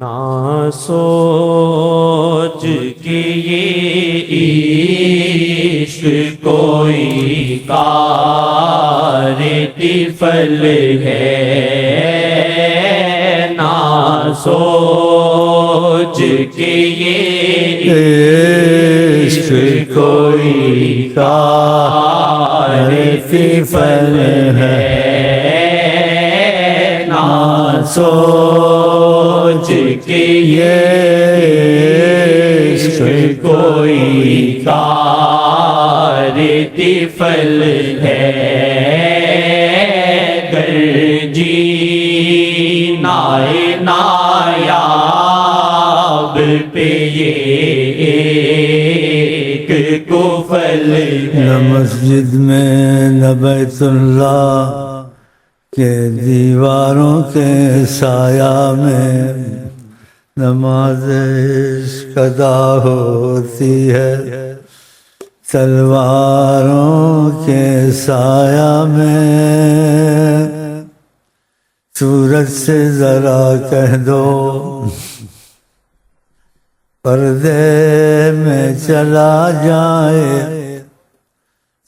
نہ سوچ کہ یہ عشق کوئی کار طفل ہے، نہ سوچ کہ یہ عشق کوئی کار طفل ہے، نہ سوچ کہ یہ عشق کوئی کار طفل ہے، گر جینا نایاب پہ یہ ایک کفل ہے۔ نہ مسجد میں نہ بیت اللہ کے دیواروں کے سایہ میں نماز عشق ادا ہوتی ہے، تلواروں کے سایہ میں سورج سے ذرا کہہ دو پردے میں چلا جائے،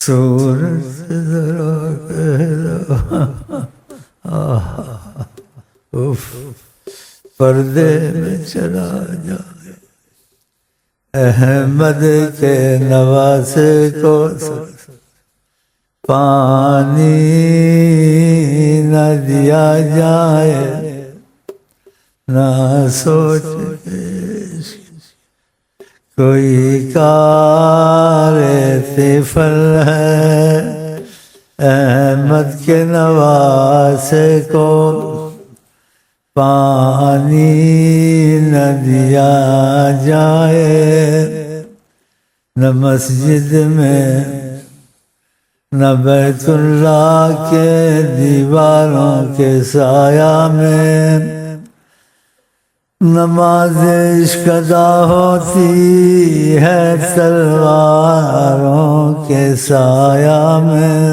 سورج سے ذرا کہہ دو اف پردے میں چلا جائے، احمد کے نواسے کو پانی نہ دیا جائے، نہ سوچ کوئی کار طفل ہے، احمد کے نواسے کو پانی نہ دیا جائے، نہ مسجد میں نہ بیت اللہ کے دیواروں کے سایہ میں نماز عشق ادا ہوتی ہے، تلواروں کے سایہ میں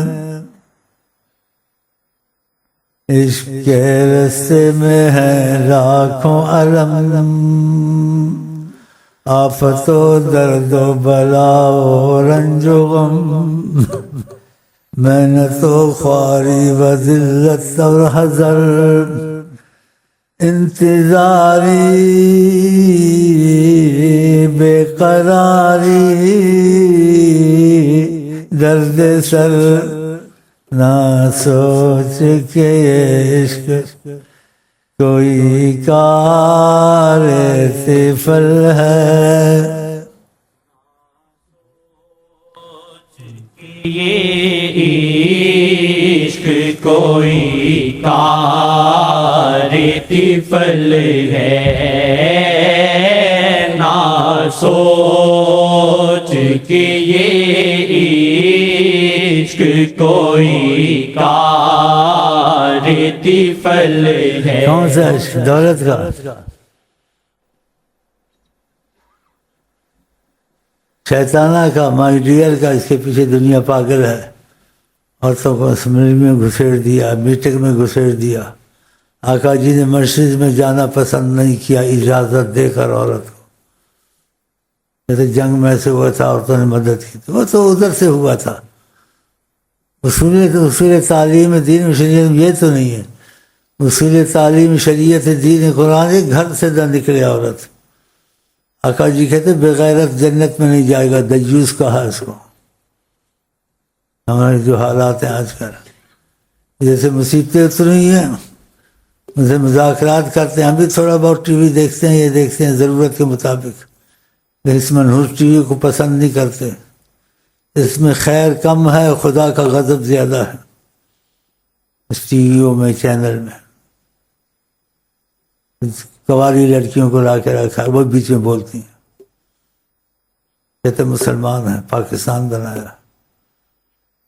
عشق کے رستے میں ہے لاکھوں علم، آفت و درد و بلا و رنج و غم، محنت و خواری و ذلت اور حذر، انتظاری بے قراری درد سر، نہ سوچ کہ یہ عشق کوئی کار طفل ہے، یہ عشق کوئی کار طفل ہے، نہ سوچ کہ یہ عشق کوئی کار طفل ہے۔ کون سا عشق؟ دولت کا؟ شیطانہ کا، مائی ڈیئر کا؟ اس کے پیچھے دنیا پاگل ہے، عورتوں کو اسمبلی میں گھسیڑ دیا، میٹنگ میں گھسیڑ دیا۔ آقا جی نے مسجد میں جانا پسند نہیں کیا اجازت دے کر عورت کو، جیسے جنگ میں سے ہوا تھا عورتوں نے مدد کی تھی، وہ تو ادھر سے ہوا تھا۔ اصول تعلیم دین و شریعت یہ تو نہیں ہے، اصول تعلیم شریعت دین قرآن گھر سے نہ نکلے عورت۔ آقا جی کہتے بغیرت جنت میں نہیں جائے گا، دیوس کہا اس کو۔ ہمارے جو حالات ہیں آج کل، جیسے مصیبتیں اتری ہیں، ان سے مذاکرات کرتے ہیں، ہم بھی تھوڑا بہت ٹی وی دیکھتے ہیں، یہ دیکھتے ہیں ضرورت کے مطابق، لیکن اس منحوس ٹی وی کو پسند نہیں کرتے، اس میں خیر کم ہے، خدا کا غضب زیادہ ہے اس ٹی ویوں میں، چینل میں۔ کواری لڑکیوں کو لا کے رکھا ہے، وہ بیچ میں بولتی ہیں، کہتے مسلمان ہیں، پاکستان بنایا،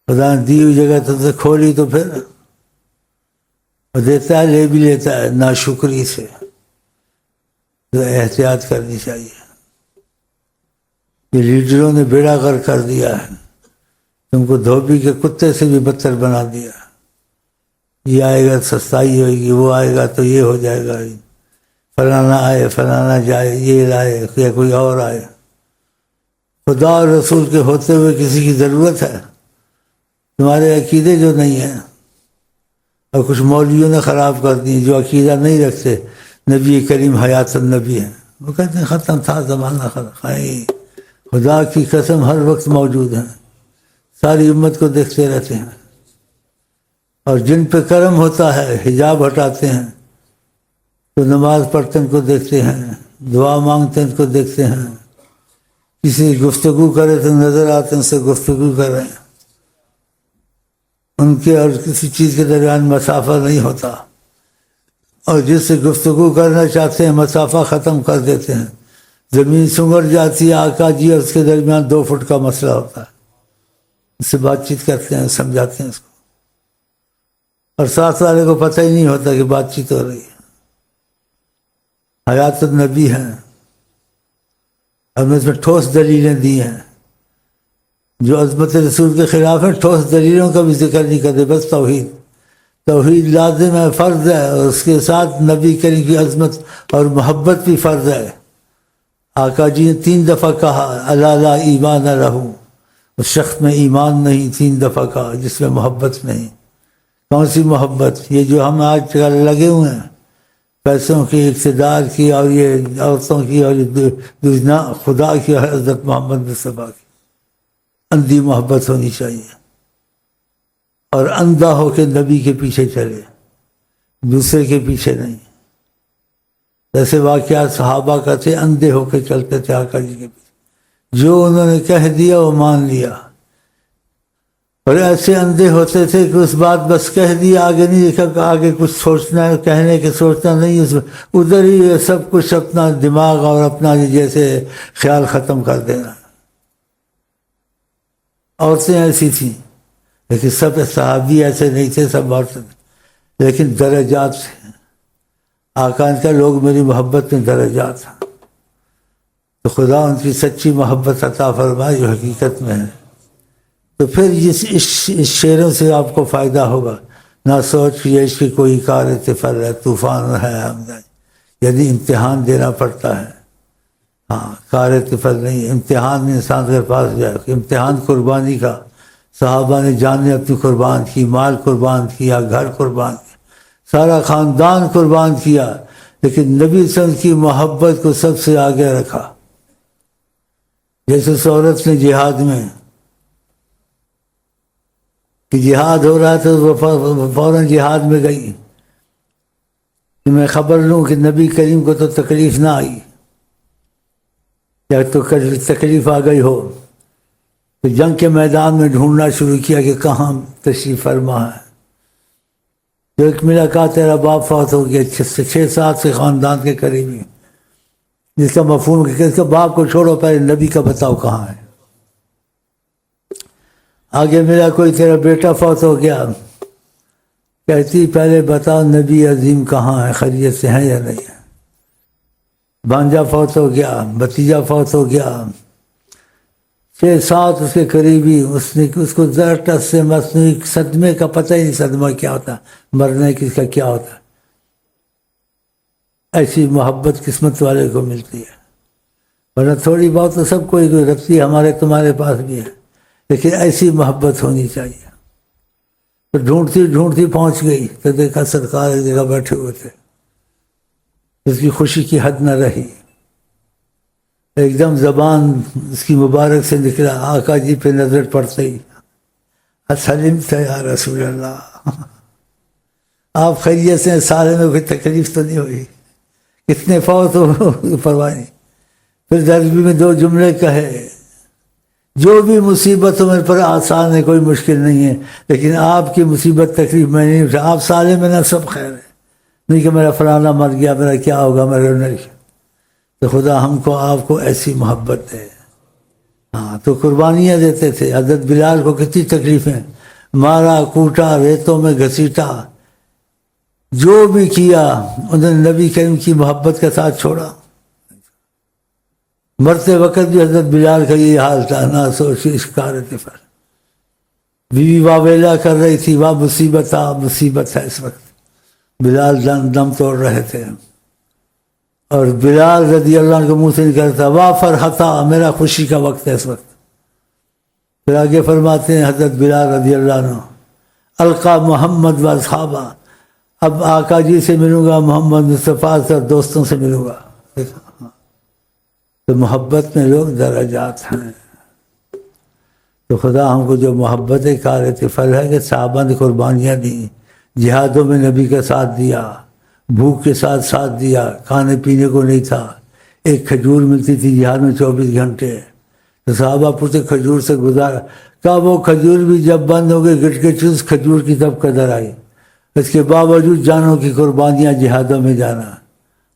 خدا نے دی ہوئی جگہ تو کھولی تو پھر دیتا ہے، لے بھی لیتا ہے ناشکری سے، تو احتیاط کرنی چاہیے۔ یہ لیڈروں نے بیڑا غرق کر دیا ہے، تم کو دھوبی کے کتے سے بھی بدتر بنا دیا۔ یہ آئے گا سستائی ہوئے گی، وہ آئے گا تو یہ ہو جائے گا، فلانا آئے فلانا جائے، یہ لائے یا کوئی اور آئے۔ خدا اور رسول کے ہوتے ہوئے کسی کی ضرورت ہے؟ تمہارے عقیدے جو نہیں ہیں، اور کچھ مولویوں نے خراب کر دی جو عقیدہ نہیں رکھتے نبی کریم حیات النبی ہیں، وہ کہتے ہیں ختم تھا زمانہ، خدا کی قسم ہر وقت موجود ہیں، ساری امت کو دیکھتے رہتے ہیں، اور جن پہ کرم ہوتا ہے حجاب ہٹاتے ہیں تو نماز پڑھتے ان کو دیکھتے ہیں، دعا مانگتے ان کو دیکھتے ہیں، کسی گفتگو کرے تو نظر آتے ہیں، ان سے گفتگو کر رہے ہیں، ان کے اور کسی چیز کے درمیان مسافہ نہیں ہوتا، اور جس سے گفتگو کرنا چاہتے ہیں مسافہ ختم کر دیتے ہیں، زمین سنگر جاتی ہے آقا جی اور اس کے درمیان 2 فٹ کا مسئلہ ہوتا ہے، اس سے بات چیت کرتے ہیں، سمجھاتے ہیں اس کو، اور ساتھ والے کو پتہ ہی نہیں ہوتا کہ بات چیت ہو رہی ہے۔ حیات النبی ہیں، ہم نے اس میں ٹھوس دلیلیں دی ہیں، جو عظمت رسول کے خلاف ہے ٹھوس دلیلوں کا بھی ذکر نہیں کرتے، بس توحید لازم ہے، فرض ہے، اور اس کے ساتھ نبی کریم کی عظمت اور محبت بھی فرض ہے۔ آقا جی نے 3 دفعہ کہا الا لا ایمان لہ، اس شخص میں ایمان نہیں، 3 دفعہ کہا جس میں محبت نہیں۔ کون سی محبت؟ یہ جو ہم آج کل لگے ہوئے ہیں، پیسوں کی، اقتدار کی، اور یہ عورتوں کی، اور دوسرا خدا کی اور حضرت محمد مصطفیٰ کی اندھی محبت ہونی چاہیے، اور اندھا ہو کے نبی کے پیچھے چلے، دوسرے کے پیچھے نہیں۔ ایسے واقعات صحابہ کا تھے، اندھے ہو کے چلتے تھے آقا جی کے پیچھے، جو انہوں نے کہہ دیا وہ مان لیا، اور ایسے اندھے ہوتے تھے کہ اس بات بس کہہ دیا، آگے نہیں دیکھا کہ آگے کچھ سوچنا ہے، کہنے کے سوچنا نہیں، ادھر ہی سب کچھ اپنا دماغ اور اپنا جیسے خیال ختم کر دینا۔ عورتیں ایسی تھیں، لیکن سب صحابی ایسے نہیں تھے، سب عورتیں، لیکن درجات سے آقا نے کہا لوگ میری محبت میں درجات ہیں، تو خدا ان کی سچی محبت عطا فرمائے جو حقیقت میں ہے۔ تو پھر اس شعروں سے آپ کو فائدہ ہوگا، نہ سوچ کہ عشق کی کوئی کار طفل ہے، طوفان ہے ہمدانی، یعنی امتحان دینا پڑتا ہے، ہاں کار طفل نہیں، امتحان انسان کے پاس جائے، امتحان قربانی کا، صحابہ نے جانیں اپنی قربان کی، مال قربان کیا، گھر قربان کیا، سارا خاندان قربان کیا، لیکن نبی صلی اللہ علیہ وسلم کی محبت کو سب سے آگے رکھا۔ جیسے اس عورت نے جہاد میں کہ جہاد ہو رہا تھا، وہ فوراً جہاد میں گئی کہ میں خبر لوں کہ نبی کریم کو تو تکلیف نہ آئی، یا تو تکلیف آ گئی ہو، تو جنگ کے میدان میں ڈھونڈنا شروع کیا کہ کہاں تشریف فرما ہے۔ جو ایک ملا کہا تیرا باپ فوت ہو گیا، 6-7 سے خاندان کے قریبی، جس کا مفہوم کہ اس کا باپ کو چھوڑو، پہلے نبی کا بتاؤ کہاں ہے۔ آگے ملا کوئی تیرا بیٹا فوت ہو گیا، کہتی پہلے بتاؤ نبی عظیم کہاں ہے، خیریت سے ہیں یا نہیں ہے۔ بھانجا فوت ہو گیا، بھتیجا فوت ہو گیا، 6-7 اس کے قریبی، اس کو ذرا ٹس سے مصنوعی صدمے کا پتہ ہی نہیں، صدمہ کیا ہوتا، مرنے کس کا کیا ہوتا۔ ایسی محبت قسمت والے کو ملتی ہے، ورنہ تھوڑی بہت تو سب کوئی رکھتی ہے، ہمارے تمہارے پاس بھی ہے، لیکن ایسی محبت ہونی چاہیے۔ تو ڈھونڈتی ڈھونڈتی پہنچ گئی تو دیکھا سرکار ایک جگہ بیٹھے ہوئے تھے، اس کی خوشی کی حد نہ رہی، ایک دم زبان اس کی مبارک سے نکلا، آقا جی پہ نظر پڑتے ہی اسلمت یا رسول اللہ، آپ خیریت سے، سارے میں کوئی تکلیف تو نہیں ہوئی، کتنے فوت ہو پرواہ نہیں۔ پھر دربی میں 2 جملے کہے، جو بھی مصیبت ہو میرے پر آسان ہے، کوئی مشکل نہیں ہے، لیکن آپ کی مصیبت تکلیف میں نہیں اٹھا، آپ سالے میں نہ سب خیر ہے، نہیں کہ میرا فلانا مر گیا، میرا کیا ہوگا، میرا نہیں۔ تو خدا ہم کو آپ کو ایسی محبت دے۔ ہاں تو قربانیاں دیتے تھے، حضرت بلال کو کتنی تکلیفیں، مارا کوٹا، ریتوں میں گھسیٹا، جو بھی کیا انہوں نے نبی کریم کی محبت کے ساتھ چھوڑا۔ مرتے وقت بھی حضرت بلال کا یہ حال تھا، نہ سوچی شکار طفل، بیوی واویلا کر رہی تھی، واہ مصیبت مصیبت ہے، اس وقت بلال دم توڑ رہے تھے۔ اور بلال رضی اللہ عنہ کے منہ سے نکلتا واہ فرحتا، میرا خوشی کا وقت ہے اس وقت۔ پھر آگے فرماتے ہیں حضرت بلال رضی اللہ عنہ القا محمد و اصحابہ، اب آقا جی سے ملوں گا، محمد مصطفیٰ سے اور دوستوں سے ملوں گا۔ تو محبت میں لوگ درجات ہیں۔ تو خدا ہم کو جو محبت کار فل ہے کہ صحابہ نے قربانیاں دی، جہادوں میں نبی کا ساتھ دیا، بھوک کے ساتھ ساتھ دیا، کھانے پینے کو نہیں تھا، ایک کھجور ملتی تھی جہاد میں 24 گھنٹے۔ تو صحابہ پوچھتے کھجور سے گزارا، کہا وہ کھجور بھی جب بند ہو گئے گٹ کے چوز کھجور کی تب قدر آئی۔ اس کے باوجود جانوں کی قربانیاں جہادوں میں جانا،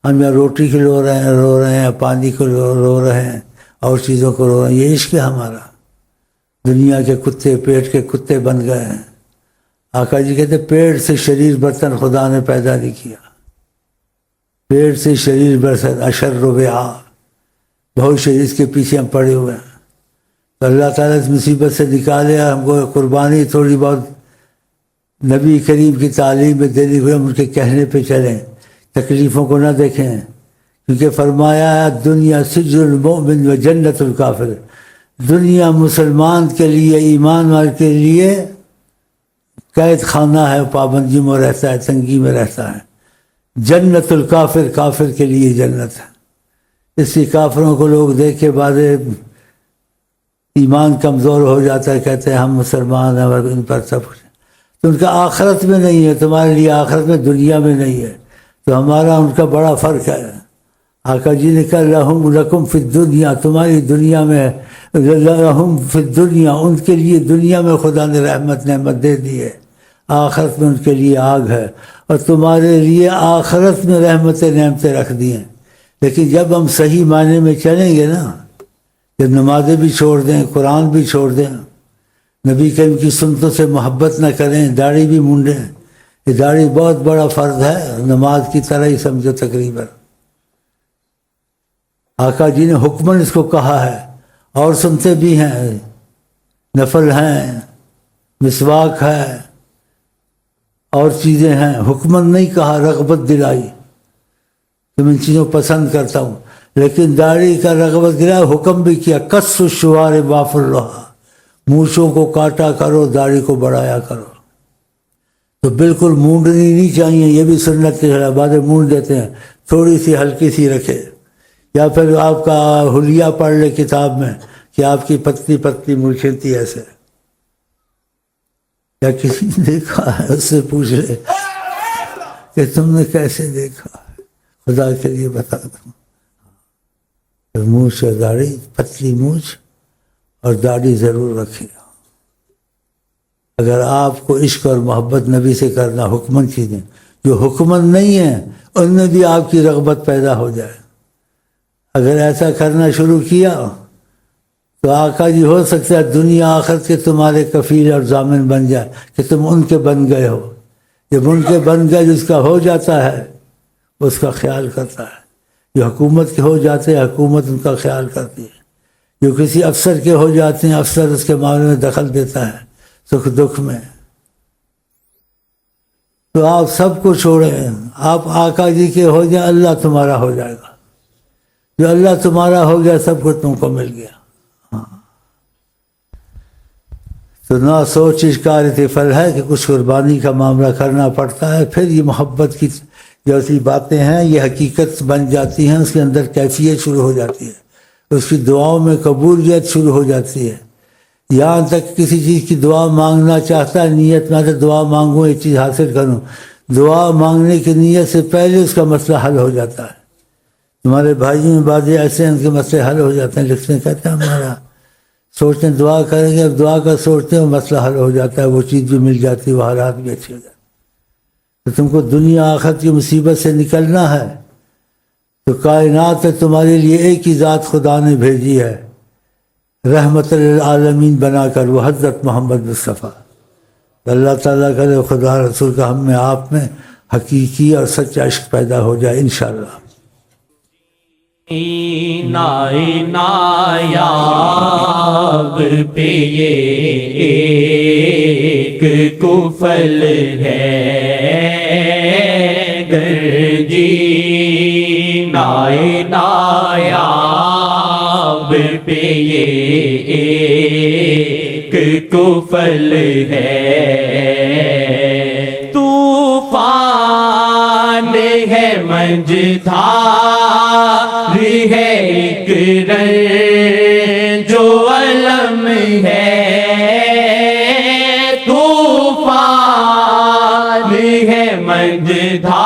ہم یہاں روٹی کے رو رہے ہیں، پانی کو رو رہے ہیں، اور چیزوں کو رو رہے ہیں، یہ عشق ہے ہمارا۔ دنیا کے کتے پیٹ کے کتے بن گئے ہیں۔ آقا جی کہتے پیٹ سے شریر برتن خدا نے پیدا نہیں کیا، پیٹ سے شریر برتن اشر و بہا، بہت شریر اس کے پیچھے ہم پڑے ہوئے ہیں۔ تو اللہ تعالیٰ اس مصیبت سے نکالے، ہم کو قربانی تھوڑی بہت نبی کریم کی تعلیم میں دینی ہوئی، ہم ان کے کہنے پہ چلیں، تکلیفوں کو نہ دیکھیں، کیونکہ فرمایا ہے دنیا سجن المؤمن و جنت الکافر، دنیا مسلمان کے لیے، ایمان والے کے لیے قید خانہ ہے، پابندی میں رہتا ہے، تنگی میں رہتا ہے۔ جنت الکافر، کافر کے لیے جنت ہے۔ اس لیے کافروں کو لوگ دیکھ کے بعد ایمان کمزور ہو جاتا ہے، کہتے ہیں ہم مسلمان ہیں اور ان پر سب کچھ، تو ان کا آخرت میں نہیں ہے، تمہارے لیے آخرت میں، دنیا میں نہیں ہے۔ تو ہمارا ان کا بڑا فرق ہے۔ آقا جی نے کہا لہم لکم فی الدنیا، تمہاری دنیا میں، لہم فی الدنیا، ان کے لیے دنیا میں خدا نے رحمت نعمت دے دی ہے، آخرت میں ان کے لیے آگ ہے، اور تمہارے لیے آخرت میں رحمت نعمتیں رکھ دی ہیں۔ لیکن جب ہم صحیح معنی میں چلیں گے نا، جب نمازیں بھی چھوڑ دیں، قرآن بھی چھوڑ دیں، نبی کریم کی سنتوں سے محبت نہ کریں، داڑھی بھی مونڈیں، یہ داڑھی بہت بڑا فرض ہے، نماز کی طرح ہی سمجھو تقریباً۔ آقا جی نے حکمن اس کو کہا ہے، اور سنتے بھی ہیں، نفل ہیں، مسواک ہے، اور چیزیں ہیں، حکمن نہیں کہا، رغبت دلائی کہ میں ان چیزوں پسند کرتا ہوں، لیکن داڑھی کا رغبت دلائی، حکم بھی کیا کس الشوار واف اللہ، مونچھوں کو کاٹا کرو، داڑھی کو بڑھایا کرو۔ تو بالکل مونڈنی نہیں چاہیے، یہ بھی سنت کے خلاف، بعد مونڈ دیتے ہیں، تھوڑی سی ہلکی سی رکھے، یا پھر آپ کا حلیہ پڑھ لے کتاب میں کہ آپ کی پتلی پتلی مونچھیں تھی ایسے، یا کسی نے دیکھا ہے اس سے پوچھ لے کہ تم نے کیسے دیکھا، خدا کے لیے بتا دوں۔ مونچھ اور داڑھی، پتلی مونچھ اور داڑھی ضرور رکھے۔ اگر آپ کو عشق اور محبت نبی سے کرنا، حکمن چیزیں جو حکمن نہیں ہیں ان میں بھی آپ کی رغبت پیدا ہو جائے، اگر ایسا کرنا شروع کیا تو آقا جی ہو سکتا ہے دنیا آخرت کے تمہارے کفیل اور ضامن بن جائے کہ تم ان کے بن گئے ہو۔ جب ان کے بن گئے، جس کا ہو جاتا ہے اس کا خیال کرتا ہے، جو حکومت کے ہو جاتے ہیں حکومت ان کا خیال کرتی ہے، جو کسی افسر کے ہو جاتے ہیں افسر اس کے معاملے میں دخل دیتا ہے سکھ دکھ میں۔ تو آپ سب کو چھوڑیں، آپ آقا جی کے ہو جائیں، اللہ تمہارا ہو جائے گا۔ جو اللہ تمہارا ہو گیا سب کچھ تم کو مل گیا۔ تو نہ سوچ اشکار فل ہے کہ کچھ قربانی کا معاملہ کرنا پڑتا ہے، پھر یہ محبت کی جیسی باتیں ہیں یہ حقیقت بن جاتی ہیں، اس کے اندر کیفیت شروع ہو جاتی ہے، اس کی دعاؤں میں قبولیت شروع ہو جاتی ہے۔ یہاں تک کسی چیز کی دعا مانگنا چاہتا ہے، نیت میں تو دعا مانگوں یہ چیز حاصل کروں، دعا مانگنے کی نیت سے پہلے اس کا مسئلہ حل ہو جاتا ہے۔ تمہارے بھائیوں میں بعض ایسے ہیں ان کے مسئلے حل ہو جاتے ہیں، لکھتے ہیں کہتے ہیں ہمارا سوچتے ہیں دعا کریں گے، اب دعا کا سوچتے ہیں مسئلہ حل ہو جاتا ہے، وہ چیز بھی مل جاتی ہے، وہ حالات بھی اچھے ہو جاتے ہیں۔ تو تم کو دنیا آخرت کی مصیبت سے نکلنا ہے تو کائنات میں تمہارے لیے ایک ہی ذات خدا نے بھیجی ہے رحمت للعالمین بنا کر، وہ حضرت محمد مصطفیٰ۔ اللہ تعالیٰ کرے خدا رسول کا ہم میں آپ میں حقیقی اور سچا عشق پیدا ہو جائے انشاءاللہ۔ نایاب پہ یہ ایک کفل ہے، گر جی نایاب پہ یہ ایک کفل ہے، طوفان ہے منجدھار ہے ایک رنج جو علم ہے، طوفان ہے منجدھار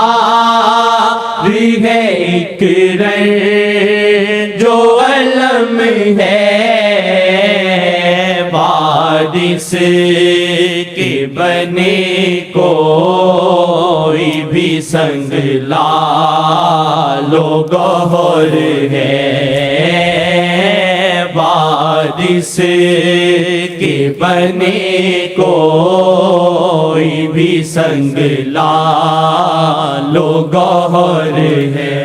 ہے ایک رنج جو علم ہے، بارش کے بنے کوئی بھی سنگ لالو گوہر ہے، بارش کے بنے کوئی بھی سنگ لالو گوہر ہے،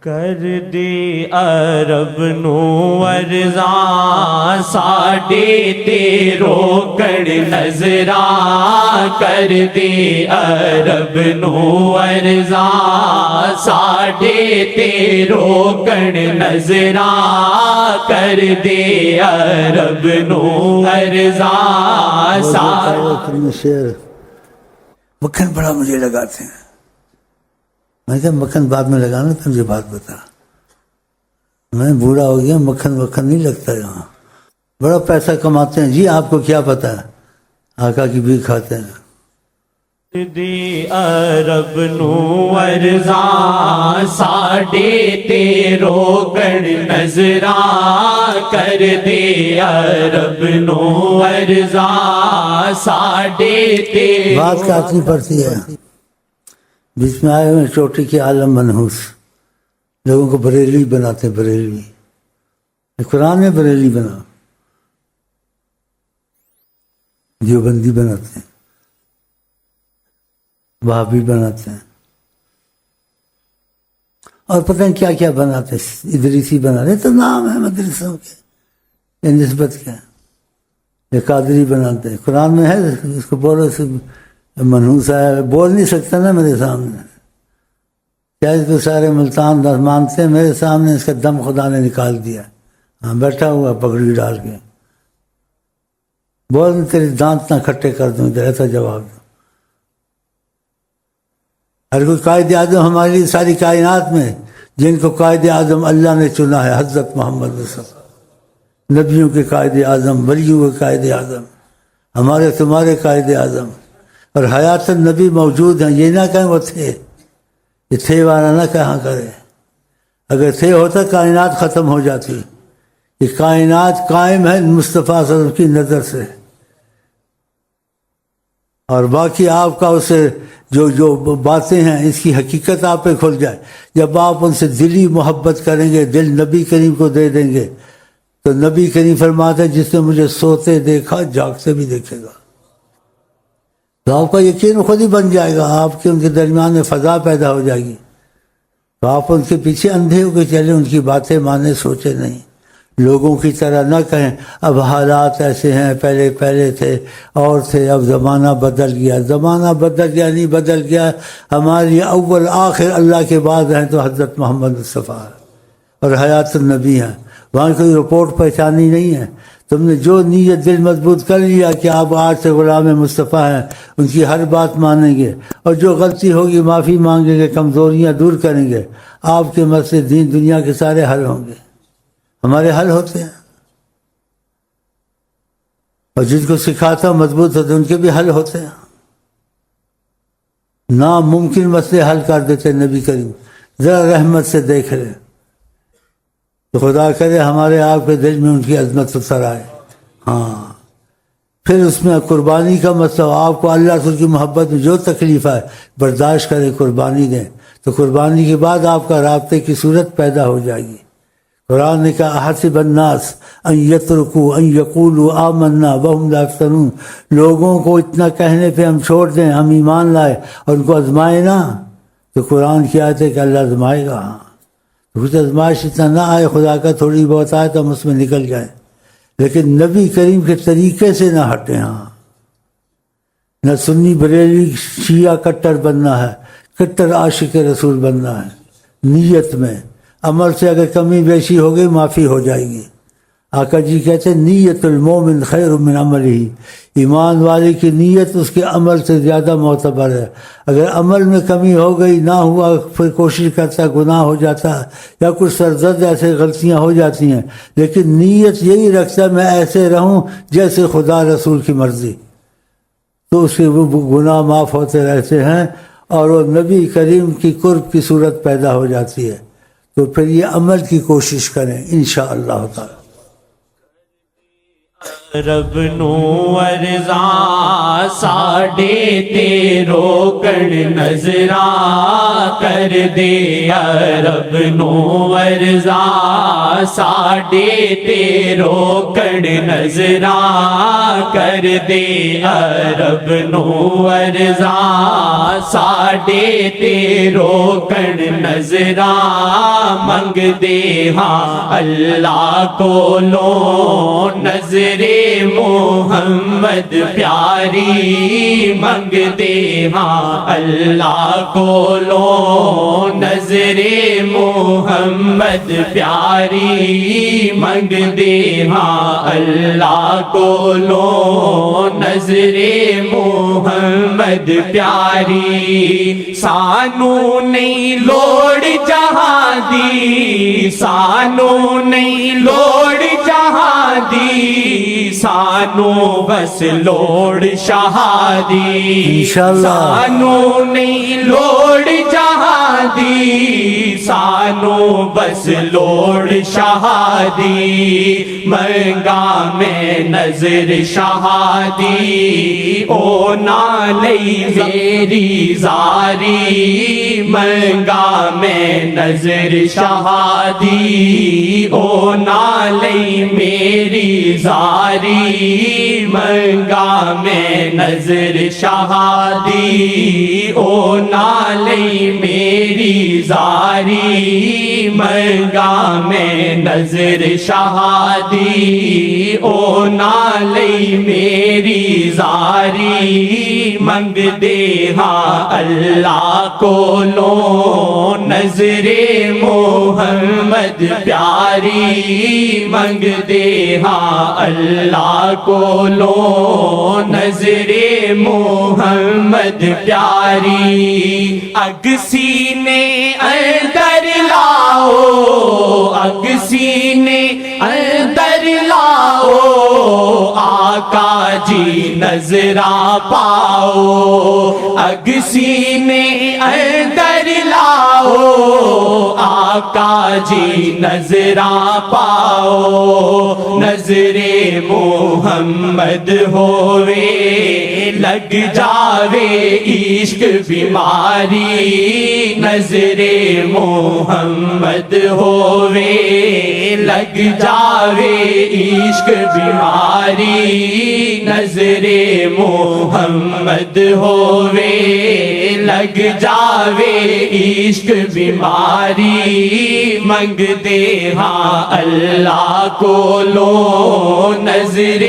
کر دی عرب نو ارزاں ساڈے تے روکڑ نظراں، کر دی عرب نو ارزاں ساڈے تے روکڑ نظراں، کر دی عرب نو ارزاں شعر مکھن بڑا مجھے لگاتے ہیں، میں کہا مکھن بعد میں لگانا، تو مجھے بات بتا، میں بوڑھا ہو گیا، مکھن نہیں لگتا یہاں، بڑا پیسہ کماتے ہیں جی، آپ کو کیا پتا ہے، آقا کی بھی کھاتے ہیں، دی عرب نو ارزاں ساڈے تے روکڑ نظراں، کر دی عرب نو ارزاں ساڈے تے بات کاٹنی پڑتی ہے، بیچ میں آئے ہوئے چوٹی کے عالم منحوس، لوگوں کو بریلوی بناتے ہیں، بریلوی قرآن میں بریلوی بنا، دیوبندی بناتے ہیں، وہابی بناتے ہیں، اور پتہ نہیں کیا کیا بناتے ہیں، ادریسی بنا رہے، تو نام ہے مدرسوں کے، یہ نسبت کیا ہے، یہ قادری بناتے ہیں، قرآن میں ہے، اس کو بولو منحوس ہے، بول نہیں سکتا نا میرے سامنے، کیا اس کو سارے ملتان مانتے ہیں، میرے سامنے اس کا دم خدا نے نکال دیا، ہاں بیٹھا ہوا پگڑی ڈال کے، بول تیری دانت نہ کھٹے کر دوں، ادھر ایسا جواب دو، ہر کوئی قائد اعظم ہماری ساری کائنات میں، جن کو قائد اعظم اللہ نے چنا ہے، حضرت محمد مصطفیٰ، نبیوں کے قائد اعظم، ولیوں کے قائد اعظم، ہمارے تمہارے قائد اعظم، اور حیات النبی موجود ہیں، یہ نہ کہیں وہ تھے، یہ تھے والا نہ کہاں کرے، اگر تھے ہوتا کائنات ختم ہو جاتی، یہ کائنات قائم ہے مصطفیٰ صلی اللہ علیہ وسلم کی نظر سے، اور باقی آپ کا اسے جو باتیں ہیں اس کی حقیقت آپ پہ کھل جائے، جب آپ ان سے دلی محبت کریں گے، دل نبی کریم کو دے دیں گے، تو نبی کریم فرماتے ہیں جس نے مجھے سوتے دیکھا جاگتے بھی دیکھے گا، تو آپ کا یقین خود ہی بن جائے گا، آپ کے ان کے درمیان میں فضا پیدا ہو جائے گی، تو آپ ان کے پیچھے اندھے ہو کے چلیں، ان کی باتیں مانے، سوچے نہیں، لوگوں کی طرح نہ کہیں اب حالات ایسے ہیں، پہلے تھے اور تھے، اب زمانہ بدل گیا، زمانہ بدل گیا نہیں بدل گیا، ہماری اول آخر اللہ کے بعد ہیں تو حضرت محمد مصطفیٰ اور حیات النبی ہیں، وہاں کوئی رپورٹ پہچانی نہیں ہے، تم نے جو نیت دل مضبوط کر لیا کہ آپ آج سے غلام مصطفیٰ ہیں، ان کی ہر بات مانیں گے، اور جو غلطی ہوگی معافی مانگیں گے، کمزوریاں دور کریں گے، آپ کے مسئلے دین دنیا کے سارے حل ہوں گے، ہمارے حل ہوتے ہیں، اور جن کو سکھاتا ہوں مضبوط ہوتے ان کے بھی حل ہوتے ہیں، ناممکن مسئلے حل کر دیتے نبی کریم، ذرا رحمت سے دیکھ لیں، تو خدا کرے ہمارے آپ کے دل میں ان کی عظمت اتر آئے، ہاں، پھر اس میں قربانی کا مسئلہ، آپ کو اللہ سے کی محبت میں جو تکلیف ہے برداشت کریں، قربانی دیں، تو قربانی کے بعد آپ کا رابطے کی صورت پیدا ہو جائے گی، قرآن نے کہا احسب الناس ان یترکوا ان یقولوا آمنا وهم لا یفتنون، لوگوں کو اتنا کہنے پہ ہم چھوڑ دیں ہم ایمان لائے اور ان کو آزمائے نا، تو قرآن کی آیت ہے کہ اللہ آزمائے گا، ہاں کچھ آزمائش اتنا نہ آئے خدا کا، تھوڑی بہت آئے تو ہم اس میں نکل جائیں، لیکن نبی کریم کے طریقے سے نہ ہٹیں، ہاں، نہ سنی بریلی شیعہ کٹر بننا ہے، کٹر عاشق رسول بننا ہے، نیت میں، عمل سے اگر کمی بیشی ہو گئی معافی ہو جائے گی۔ آقا جی کہتے ہیں نیت المومن خیر من عملہ، ایمان والے کی نیت اس کے عمل سے زیادہ معتبر ہے۔ اگر عمل میں کمی ہو گئی، نہ ہوا، پھر کوشش کرتا گناہ ہو جاتا یا کچھ سرزد ایسے غلطیاں ہو جاتی ہیں، لیکن نیت یہی رکھتا ہے میں ایسے رہوں جیسے خدا رسول کی مرضی، تو اس کے وہ گناہ معاف ہوتے رہتے ہیں اور وہ نبی کریم کی قرب کی صورت پیدا ہو جاتی ہے۔ تو پھر یہ عمل کی کوشش کریں انشاءاللہ تعالی۔ رب نو ارزا ساڈے تے روکن نظراں کر دے، رب نو ارزا ساڈے تے روکن نظراں کر دے، رب نو ارزا ساڈے تے روکن نظراں منگ دے، ہاں اللہ کولوں نظر محمد پیاری منگ دے، ہاں اللہ کولوں نظر محمد پیاری منگ دے، ہاں اللہ کولوں نظر محمد پیاری۔ سانو نہیں لوڑ جہاں دی، سانو نہیں لوڑ جہاں دی، سانو بس لوڑ شہادی، انشاءاللہ سانو نہیں لوڑ جہاں دی، سانو بس لوڑ شہادی، منگا میں نظر شہادی، او نالی میری زاری، منگا میں نظر شہادی، او نالی میری زاری، منگا میں نظر شہادی، او نالی میری زاری، منگا میں نظر شہادی، او نالی میری زاری منگ دے، ہاں اللہ کولوں نظر محمد پیاری منگ دے، ہاں اللہ کولوں نظر محمد پیاری۔ اگ سینے اندر لاؤ، اگ سینے اندر لاؤ، آقا جی نظراں پاؤ، اگ سینے اندر لاؤ، آقا جی نظراں پاؤ، نظر محمد ہووے لگ جاوے عشق بیماری، نظر محمد ہووے لگ جاوے عشق بیماری، نظر محمد ہووے لگ جاوے عشق بیماری، منگ دے ہاں اللہ کولوں نظر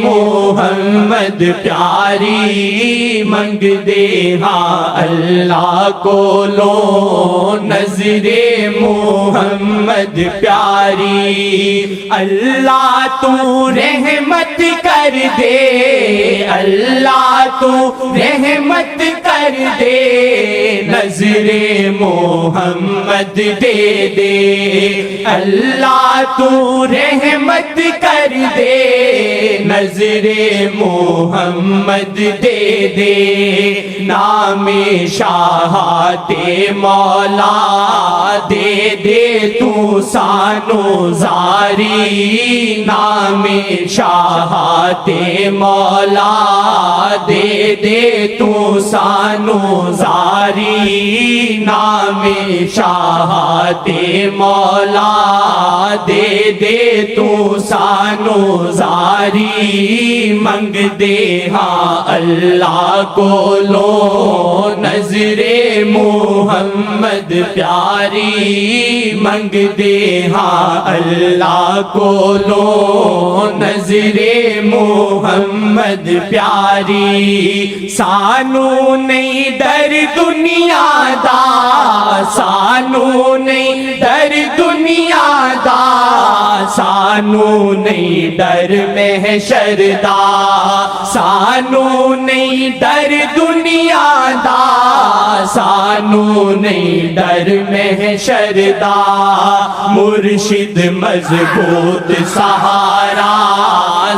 محمد پیاری، منگ دے ہاں اللہ کولوں نظر محمد پیاری۔ اللہ تو رحمت کر دے، اللہ تو رحمت کر دے، نظر محمد دے دے، اللہ تو رحمت کر دے، نظر محمد دے دے، نام شاہات مولا دے دے تو سانو زاری، نام شاہات مولا دے دے تو سانو زاری، نام شاہات مولا دے دے تو سانو زاری، منگ دے ہاں اللہ کولوں نظر محمد پیاری، منگ دے ہاں ہاں اللہ کو لو نظر محمد پیاری سانو نہیں ڈر دنیا دا سانو نہیں ڈر دنیا دا سانو نہیں ڈر محشر دا سانو نہیں ڈر دنیا دا سانو نہیں ڈر محشر دا مرشد مضبوط سہارا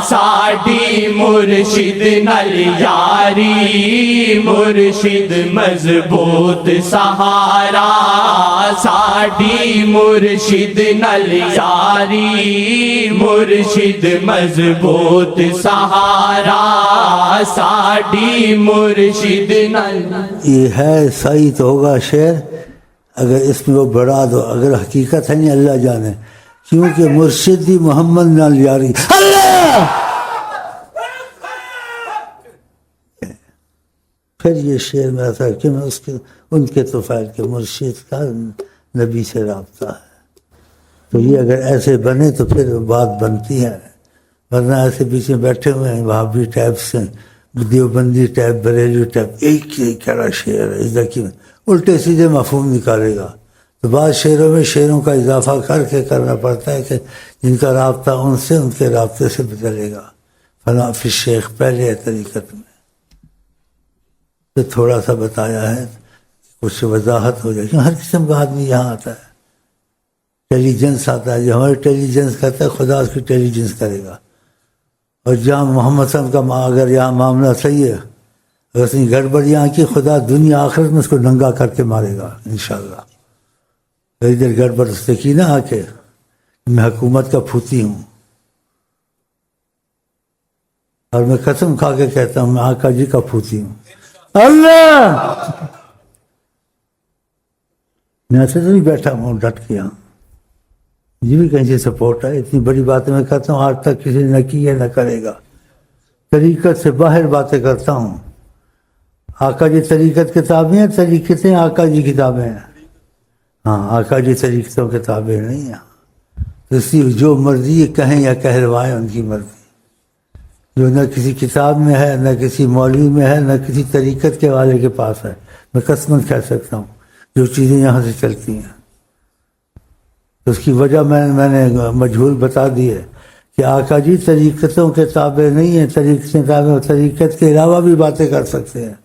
ساڈی مرشد نال یاری مرشد مضبوط سہارا ساڈی مرشد نال یاری مرشد مضبوط سہارا ساڈی مرشد نال. یہ ہے صحیح تو ہوگا شعر اگر اس میں وہ بڑھا دو، اگر حقیقت ہے نہیں اللہ جانے، کیونکہ مرشدی محمد نال یاری اللہ. پھر یہ شعر میرا تھا کہ میں اس کے ان کے توفیل کے مرشد کا نبی سے رابطہ ہے، تو یہ اگر ایسے بنے تو پھر بات بنتی ہے، ورنہ ایسے پیچھے بیٹھے ہوئے ہیں وہابی ٹائپ سے، دیوبندی ٹائپ، بریلوی ٹائپ، ایک ہی کہڑا شعر ہے، اس کی الٹے سیدھے مفہوم نکالے گا. تو بعض شعروں میں شعروں کا اضافہ کر کے کرنا پڑتا ہے کہ جن کا رابطہ ان سے ان کے رابطے سے بدلے گا. فلاں فی شیخ پہلے ہے طریقت میں تو تھوڑا سا بتایا ہے، کچھ وضاحت ہو جائے گی. ہر قسم کا آدمی یہاں آتا ہے، انٹیلیجنس آتا ہے، جو ہماری انٹیلیجنس کرتا ہے خدا اس کی انٹیلیجنس کرے گا. اور جہاں محمد صلی اللہ علیہ وسلم کا اگر یہاں معاملہ صحیح ہے، اگر اس نے گڑبڑ یہاں کی، خدا دنیا آخرت میں اس کو ننگا کر کے مارے گا انشاءاللہ. ادھر گڑبڑ اس نے کی نا آ کے، میں حکومت کا پھوتی ہوں، اور میں قسم کھا کے کہتا ہوں میں آقا جی کا پھوتی ہوں. اللہ میں ایسے تو نہیں بیٹھا ہوں ڈٹ کے یہاں، یہ بھی کہیں سے سپورٹ ہے. اتنی بڑی باتیں میں کرتا ہوں، آج تک کسی نے نہ کی ہے نہ کرے گا. طریقت سے باہر باتیں کرتا ہوں. آقا جی طریقت کتابیں ہیں، طریقتیں آقا جی کتابیں ہیں. ہاں آقا جی طریقتوں کتابیں نہیں ہیں. اس لیے جو مرضی کہیں یا کہلوائیں ان کی مرضی، جو نہ کسی کتاب میں ہے نہ کسی مولوی میں ہے نہ کسی طریقت کے والے کے پاس ہے. میں قسماً کہہ سکتا ہوں جو چیزیں یہاں سے چلتی ہیں. اس کی وجہ میں نے مجہول بتا دی ہے کہ آقا جی طریقتوں کے تابع نہیں ہیں، طریقتیں تابع، طریقت کے علاوہ بھی باتیں کر سکتے ہیں.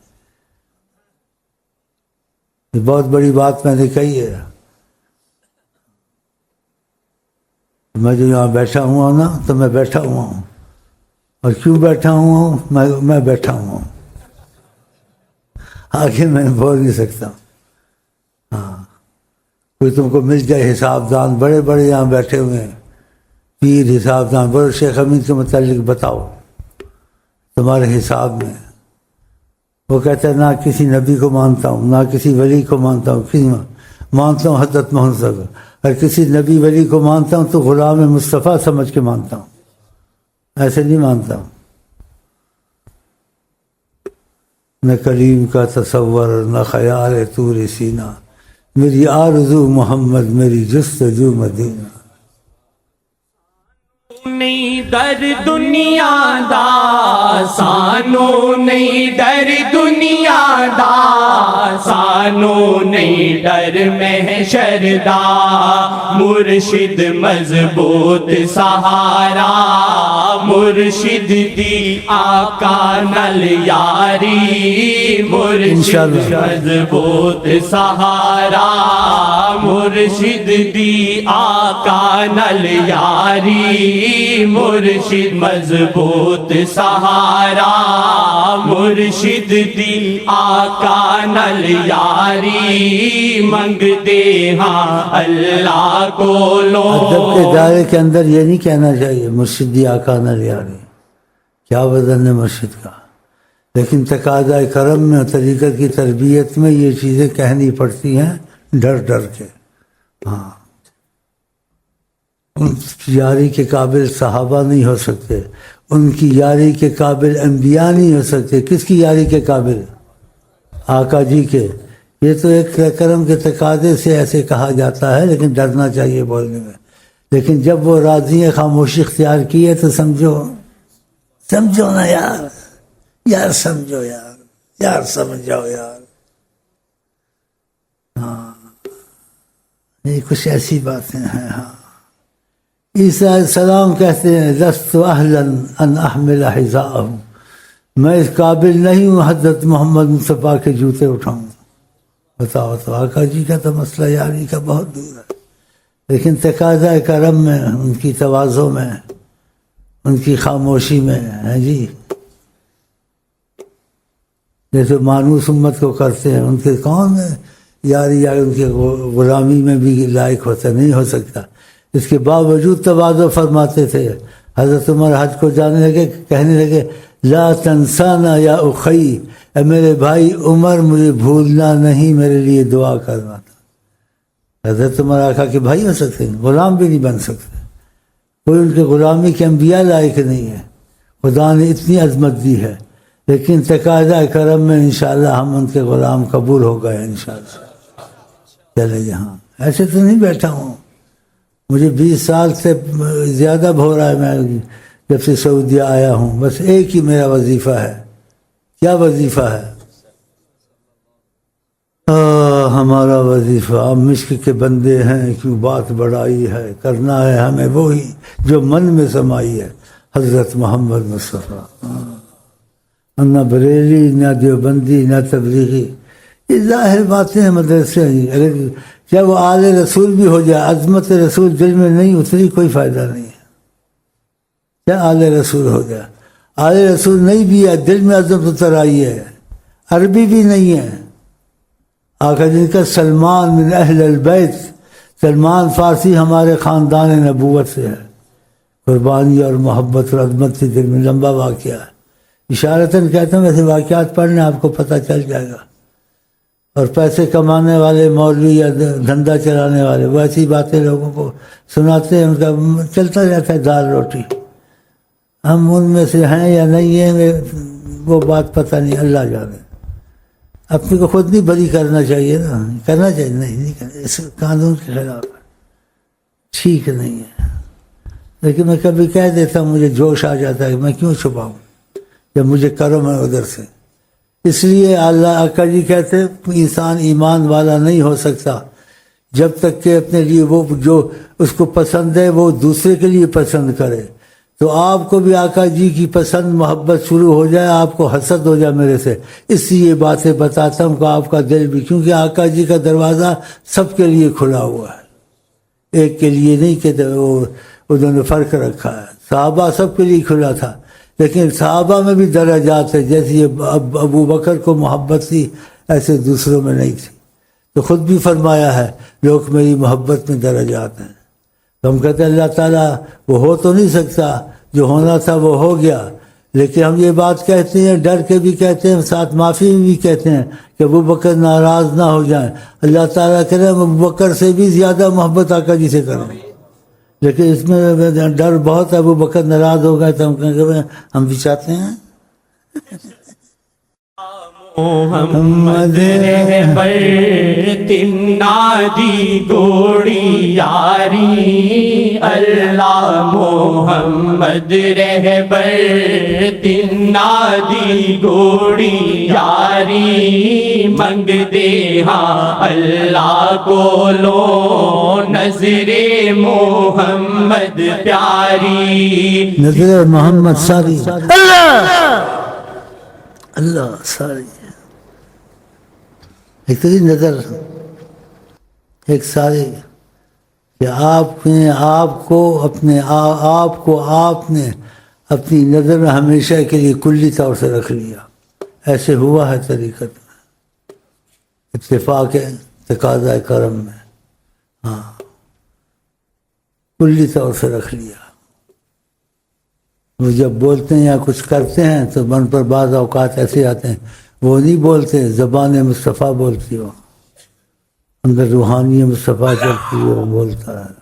یہ بہت بڑی بات میں نے کہی ہے. میں جو یہاں بیٹھا ہوا ہوں نا تو میں بیٹھا ہوا ہوں، اور کیوں بیٹھا ہوا ہوں میں بیٹھا ہوا ہوں، آگے میں بول نہیں سکتا. ہاں کوئی تم کو مل جائے حساب دان، بڑے بڑے یہاں بیٹھے ہوئے ہیں پیر حساب دان، بڑے شیخ امین کے متعلق بتاؤ تمہارے حساب میں. وہ کہتا ہے نہ کسی نبی کو مانتا ہوں، نہ کسی ولی کو مانتا ہوں، کسی مانتا ہوں حضرت محمد صلی اللہ علیہ وسلم. اگر کسی نبی ولی کو مانتا ہوں تو غلام مصطفیٰ سمجھ کے مانتا ہوں، ایسے نہیں مانتا ہوں. نہ کریم کا تصور نہ خیال طور سینہ، میری آرزو محمد میری جستجو مدینہ. نہیں ڈر دنیا دا سانو نہیں ڈر دنیا دا سانو نہیں ڈر محشر دا مرشد مضبوط سہارا مرشد دی آقا نال یاری مرشد مضبوط سہارا مرشد دی آقا نال یاری مرشد مضبوط سہارا مرشد دی آقا نال یاری منگ دے ہاں اللہ کو لو. ادب کے دائرے کے اندر یہ نہیں کہنا چاہیے مرشد دی آقا نال یاری، کیا وزن ہے مرشد کا، لیکن تقاضا کرم میں طریقت کی تربیت میں یہ چیزیں کہنی پڑتی ہیں ڈر ڈر کے. ہاں ان کی یاری کے قابل صحابہ نہیں ہو سکتے، ان کی یاری کے قابل انبیاء نہیں ہو سکتے. کس کی یاری کے قابل؟ آقا جی کے. یہ تو ایک کرم کے تقاضے سے ایسے کہا جاتا ہے، لیکن ڈرنا چاہیے بولنے میں. لیکن جب وہ راضی ہیں خاموشی اختیار کی ہے تو سمجھو نا یار سمجھو یار سمجھ جاؤ یار. ہاں یہ کچھ ایسی باتیں ہیں. ہاں عیسیٰ علیہ السلام کہتے ہیں لست اہلا ان احمل حذاءہ، میں اس قابل نہیں ہوں حضرت محمد مصطفیٰ کے جوتے اٹھاؤں. بتاؤ تو آقا جی کا تو مسئلہ یاری کا بہت دور ہے، لیکن تقاضۂ کرم میں، ان کی تواضع میں، ان کی خاموشی میں ہے جی. جیسے مانوس امت کو کرتے ہیں، ان کے کون یاری یا ان کے غلامی میں بھی لائق ہوتا نہیں ہو سکتا. اس کے باوجود تواضع فرماتے تھے. حضرت عمر حج کو جانے لگے، کہنے لگے لا تنسانا یا اخی، اے میرے بھائی عمر مجھے بھولنا نہیں، میرے لیے دعا کرنا تھا. حضرت عمر آقا کے بھائی ہو سکتے ہیں، غلام بھی نہیں بن سکتے. کوئی ان کے غلامی کے انبیاء لائق نہیں ہے. خدا نے اتنی عظمت دی ہے، لیکن تقاضۂ کرم میں انشاءاللہ ہم ان کے غلام قبول ہو گئے انشاءاللہ. چلے یہاں ایسے تو نہیں بیٹھا ہوں، مجھے 20 سال سے زیادہ ہو رہا ہے میں جب سے سعودیہ آیا ہوں. بس ایک ہی میرا وظیفہ ہے. کیا وظیفہ ہے؟ ہمارا وظیفہ ہم مشک کے بندے ہیں، کیوں بات بڑائی ہے، کرنا ہے ہمیں وہی جو من میں سمائی ہے، حضرت محمد مصطفیٰ. نہ بریلی نہ دیوبندی نہ تبلیغی، یہ ظاہر باتیں ہیں مدرسے ہیں. اگر جب وہ آل رسول بھی ہو جائے، عظمت رسول دل میں نہیں اتری، کوئی فائدہ نہیں ہے. کیا آل رسول ہو جائے، آل رسول نہیں بھی ہے، دل میں عظمت اتر آئی ہے. عربی بھی نہیں ہے. آقا جن کا سلمان من اہل البیت، سلمان فارسی ہمارے خاندان نبوت سے ہے. قربانی اور محبت اور عظمت سے دل میں لمبا واقعہ ہے. اشارتاً کہتا ہوں، ویسے واقعات پڑھنے آپ کو پتہ چل جائے گا. اور پیسے کمانے والے مولوی یا دھندا چلانے والے وہ ایسی باتیں لوگوں کو سناتے ہیں، ان کا چلتا رہتا ہے دال روٹی. ہم ان میں سے ہیں یا نہیں ہیں وہ بات پتہ نہیں، اللہ جانے. اپنے کو خود نہیں بری کرنا چاہیے نا، کرنا چاہیے نہیں کرنا، اس قانون کے خلاف ہے، ٹھیک نہیں ہے. لیکن میں کبھی کہہ دیتا ہوں، مجھے جوش آ جاتا ہے کہ میں کیوں چھپاؤں جب مجھے کرم ہے ادھر سے. اس لیے اللہ آقا جی کہتے انسان ایمان والا نہیں ہو سکتا جب تک کہ اپنے لیے وہ جو اس کو پسند ہے وہ دوسرے کے لیے پسند کرے. تو آپ کو بھی آقا جی کی پسند محبت شروع ہو جائے، آپ کو حسد ہو جائے میرے سے. اس لیے یہ باتیں بتاتا ہوں کہ آپ کا دل بھی، کیونکہ آقا جی کا دروازہ سب کے لیے کھلا ہوا ہے، ایک کے لیے نہیں کہ انہوں نے فرق رکھا ہے. صحابہ سب کے لیے کھلا تھا، لیکن صحابہ میں بھی درجات ہیں. جیسے یہ ابو بکر کو محبت تھی ایسے دوسروں میں نہیں تھی. تو خود بھی فرمایا ہے لوگ میری محبت میں درجات ہیں. تو ہم کہتے ہیں اللہ تعالیٰ وہ ہو تو نہیں سکتا، جو ہونا تھا وہ ہو گیا. لیکن ہم یہ بات کہتے ہیں، ڈر کے بھی کہتے ہیں، ساتھ معافی بھی کہتے ہیں کہ ابو بکر ناراض نہ ہو جائیں. اللہ تعالیٰ کرے ابو بکر سے بھی زیادہ محبت آقا جی سے کریں. لیکن اس میں ڈر بہت ہے، ابو بکر ناراض ہو گئے تو ہم کہیں گے ہم بھی چاہتے ہیں محمد رہبر تنادی گوڑی یاری، اللہ محمد رہبر تنادی گوڑی یاری، منگ دے ہاں اللہ کو لو نظر محمد پیاری. نظر محمد ساری اللہ ساری ایک تو نظر ایک ساری کہ آپ نے آپ کو آپ نے اپنی نظر میں ہمیشہ کے لیے کلی طور سے رکھ لیا. ایسے ہوا ہے طریقت میں، اتفاق ہے تقاضۂ کرم میں. ہاں کلی طور سے رکھ لیا. وہ جب بولتے ہیں یا کچھ کرتے ہیں تو من پر بعض اوقات ایسے آتے ہیں، وہ نہیں بولتے، زبان مصطفیٰ بولتی ہو، اندر روحانی مصطفیٰ چلتی ہے، وہ بولتا ہے.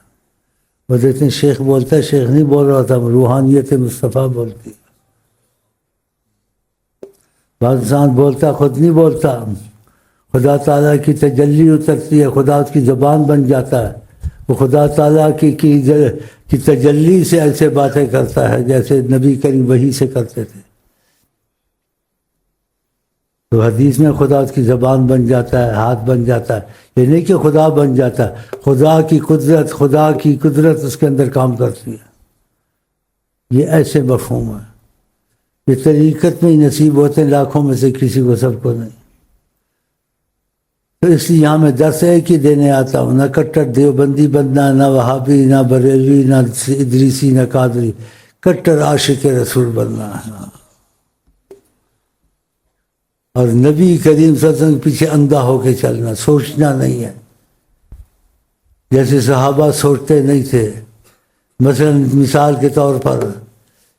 وہ دیکھتے ہیں شیخ بولتا ہے، شیخ نہیں بول رہا تھا، روحانیت مصطفیٰ بولتی ہے. بعض انسان بولتا خود نہیں بولتا، خدا تعالیٰ کی تجلی اترتی ہے، خدا اس کی زبان بن جاتا ہے، وہ خدا تعالیٰ کی تجلی سے ایسے باتیں کرتا ہے جیسے نبی کریم وحی سے کرتے تھے. تو حدیث میں خدا اس کی زبان بن جاتا ہے، ہاتھ بن جاتا ہے. یہ نہیں کہ خدا بن جاتا ہے، خدا کی قدرت اس کے اندر کام کرتی ہے. یہ ایسے مفہوم ہے. یہ طریقت میں ہی نصیب ہوتے ہیں، لاکھوں میں سے کسی کو، سب کو نہیں. تو اس لیے یہاں میں درس ایک ہی دینے آتا ہوں، نہ کٹر دیوبندی بننا، نہ وہابی، نہ بریلوی، نہ ادریسی، نہ قادری. کٹر عاشق رسول بننا ہے، اور نبی کریم صلی اللہ علیہ وسلم کے پیچھے اندھا ہو کے چلنا، سوچنا نہیں ہے جیسے صحابہ سوچتے نہیں تھے. مثلا مثال کے طور پر